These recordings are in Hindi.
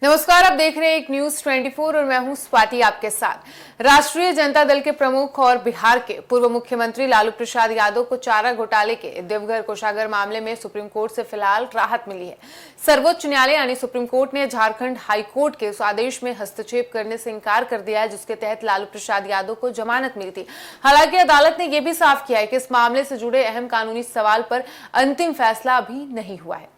नमस्कार, आप देख रहे हैं एक न्यूज 24 और मैं हूं स्वाति आपके साथ। राष्ट्रीय जनता दल के प्रमुख और बिहार के पूर्व मुख्यमंत्री लालू प्रसाद यादव को चारा घोटाले के देवघर कोषागार मामले में सुप्रीम कोर्ट से फिलहाल राहत मिली है। सर्वोच्च न्यायालय यानी सुप्रीम कोर्ट ने झारखंड हाई कोर्ट के उस आदेश में हस्तक्षेप करने से इनकार कर दिया है जिसके तहत लालू प्रसाद यादव को जमानत मिली थी। हालांकि अदालत ने यह भी साफ किया है कि इस मामले से जुड़े अहम कानूनी सवाल पर अंतिम फैसला अभी नहीं हुआ है।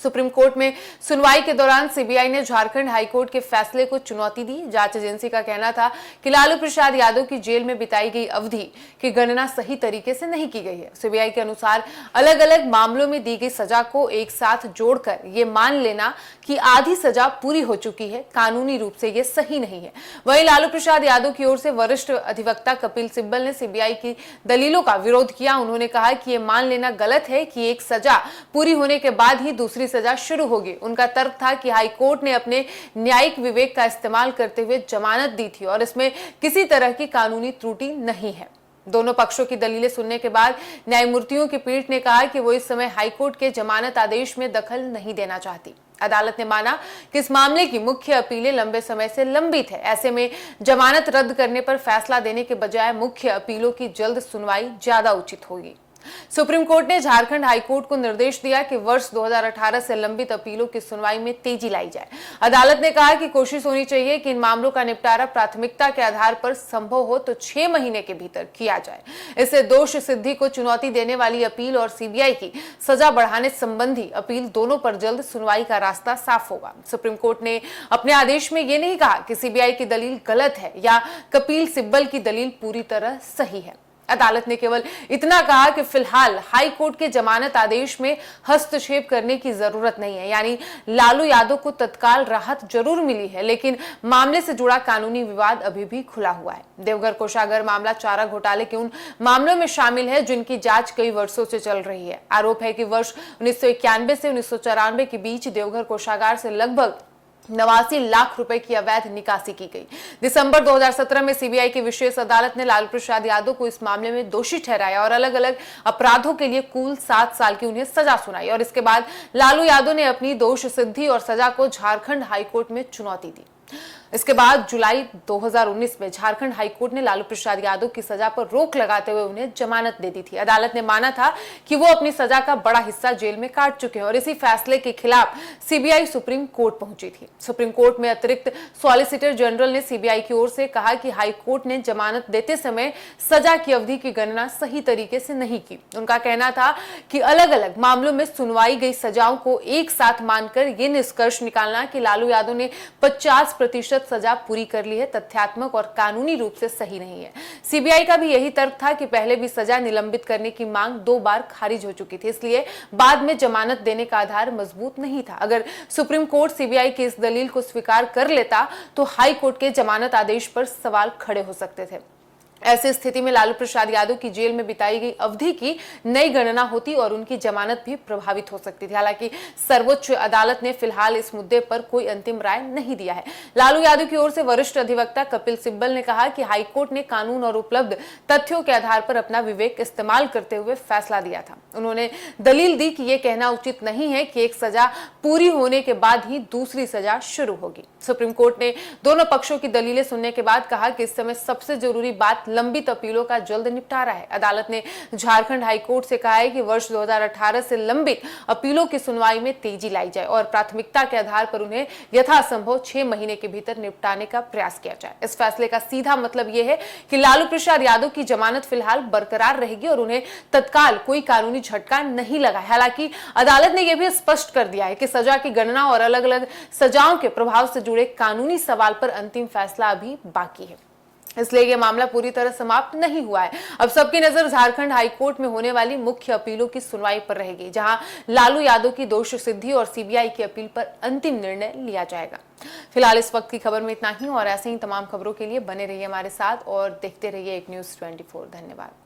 सुप्रीम कोर्ट में सुनवाई के दौरान सीबीआई ने झारखंड हाईकोर्ट के फैसले को चुनौती दी। जांच एजेंसी का कहना था कि लालू प्रसाद यादव की जेल में बिताई गई अवधि की गणना सही तरीके से नहीं की गई है। सीबीआई के अनुसार अलग अलग मामलों में दी गई सजा को एक साथ जोड़कर ये मान लेना कि आधी सजा पूरी हो चुकी है, कानूनी रूप से ये सही नहीं है। वहीं लालू प्रसाद यादव की ओर से वरिष्ठ अधिवक्ता कपिल सिब्बल ने सीबीआई की दलीलों का विरोध किया। उन्होंने कहा कि ये मान लेना गलत है कि एक सजा पूरी होने के बाद ही दूसरी सजा शुरू होगी। उनका तर्क था कि हाई कोर्ट ने अपने न्यायिक विवेक का इस्तेमाल करते हुए जमानत दी थी और इसमें किसी तरह की कानूनी त्रुटि नहीं है। दोनों पक्षों की दलीलें सुनने के बाद न्यायमूर्तियों की पीठ ने कहा कि वो इस समय हाईकोर्ट के जमानत आदेश में दखल नहीं देना चाहती। अदालत ने माना कि इस मामले की मुख्य अपीलें लंबे समय से लंबित है। ऐसे में जमानत रद्द करने पर फैसला देने के बजाय मुख्य अपीलों की जल्द सुनवाई ज्यादा उचित होगी। सुप्रीम कोर्ट ने झारखंड हाईकोर्ट को निर्देश दिया कि वर्ष 2018 से लंबित अपीलों की सुनवाई में तेजी लाई जाए। अदालत ने कहा कि कोशिश होनी चाहिए कि इन मामलों का निपटारा प्राथमिकता के आधार पर संभव हो तो 6 महीने के भीतर किया जाए। इससे दोष सिद्धि को चुनौती देने वाली अपील और सीबीआई की सजा बढ़ाने संबंधी अपील दोनों पर जल्द सुनवाई का रास्ता साफ होगा। सुप्रीम कोर्ट ने अपने आदेश में यह नहीं कहा कि सीबीआई की दलील गलत है या कपिल सिब्बल की दलील पूरी तरह सही है। अदालत ने केवल इतना कहा कि फिलहाल हाई कोर्ट के जमानत आदेश में हस्तक्षेप करने की जरूरत नहीं है, यानी लालू यादव को तत्काल राहत जरूर मिली है लेकिन मामले से जुड़ा कानूनी विवाद अभी भी खुला हुआ है। देवघर कोषागार मामला चारा घोटाले के उन मामलों में शामिल है जिनकी जांच कई वर्षों से चल रही है। आरोप है कि वर्ष 1991 से 1994 के बीच देवघर कोषागार से लगभग 89 लाख रुपए की अवैध निकासी की गई। दिसंबर 2017 में सीबीआई की विशेष अदालत ने लालू प्रसाद यादव को इस मामले में दोषी ठहराया और अलग अलग अपराधों के लिए कुल 7 साल की उन्हें सजा सुनाई और इसके बाद लालू यादव ने अपनी दोष सिद्धि और सजा को झारखंड हाईकोर्ट में चुनौती दी। इसके बाद जुलाई 2019 में झारखंड हाईकोर्ट ने लालू प्रसाद यादव की सजा पर रोक लगाते हुए उन्हें जमानत दे दी थी। अदालत ने माना था कि वो अपनी सजा का बड़ा हिस्सा जेल में काट चुके हैं और इसी फैसले के खिलाफ सीबीआई सुप्रीम कोर्ट पहुंची थी। सुप्रीम कोर्ट में अतिरिक्त सॉलिसिटर जनरल ने सीबीआई की ओर से कहा कि हाईकोर्ट ने जमानत देते समय सजा की अवधि की गणना सही तरीके से नहीं की। उनका कहना था कि अलग अलग मामलों में सुनवाई गई सजाओं को एक साथ मानकर ये निष्कर्ष निकालना कि लालू यादव ने 50% सजा पूरी कर ली है तथ्यात्मक और कानूनी रूप से सही नहीं है। सीबीआई का भी यही तर्क था कि पहले भी सजा निलंबित करने की मांग 2 बार खारिज हो चुकी थी, इसलिए बाद में जमानत देने का आधार मजबूत नहीं था। अगर सुप्रीम कोर्ट सीबीआई की इस दलील को स्वीकार कर लेता तो हाई कोर्ट के जमानत आदेश पर सवाल खड़े हो सकते थे। ऐसी स्थिति में लालू प्रसाद यादव की जेल में बिताई गई अवधि की नई गणना होती और उनकी जमानत भी प्रभावित हो सकती थी। हालांकि सर्वोच्च अदालत ने फिलहाल इस मुद्दे पर कोई अंतिम राय नहीं दिया है। लालू यादव की ओर से वरिष्ठ अधिवक्ता कपिल सिब्बल ने कहा कि हाईकोर्ट ने कानून और उपलब्ध तथ्यों के आधार पर अपना विवेक इस्तेमाल करते हुए फैसला दिया था। उन्होंने दलील दी कि यह कहना उचित नहीं है कि एक सजा पूरी होने के बाद ही दूसरी सजा शुरू होगी। सुप्रीम कोर्ट ने दोनों पक्षों की दलीलें सुनने के बाद कहा कि इस समय सबसे जरूरी बात लंबित अपीलों का जल्द निपटारा है। अदालत ने झारखंड हाईकोर्ट से कहा है कि वर्ष 2018 से लंबित अपीलों की सुनवाई में तेजी लाई जाए और प्राथमिकता के आधार पर उन्हें यथासंभव 6 महीने के भीतर निपटाने का प्रयास किया जाए। इस फैसले का सीधा मतलब यह है कि लालू प्रसाद यादव की जमानत फिलहाल बरकरार रहेगी और उन्हें तत्काल कोई कानूनी झटका नहीं लगा। हालांकि अदालत ने यह भी स्पष्ट कर दिया है कि सजा की गणना और अलग अलग सजाओं के प्रभाव से जुड़े कानूनी सवाल पर अंतिम फैसला अभी बाकी है, इसलिए यह मामला पूरी तरह समाप्त नहीं हुआ है। अब सबकी नजर झारखंड हाईकोर्ट में होने वाली मुख्य अपीलों की सुनवाई पर रहेगी, जहां लालू यादव की दोष सिद्धि और सीबीआई की अपील पर अंतिम निर्णय लिया जाएगा। फिलहाल इस वक्त की खबर में इतना ही और ऐसे ही तमाम खबरों के लिए बने रहिए हमारे साथ और देखते रहिए एक न्यूज़ 24। धन्यवाद।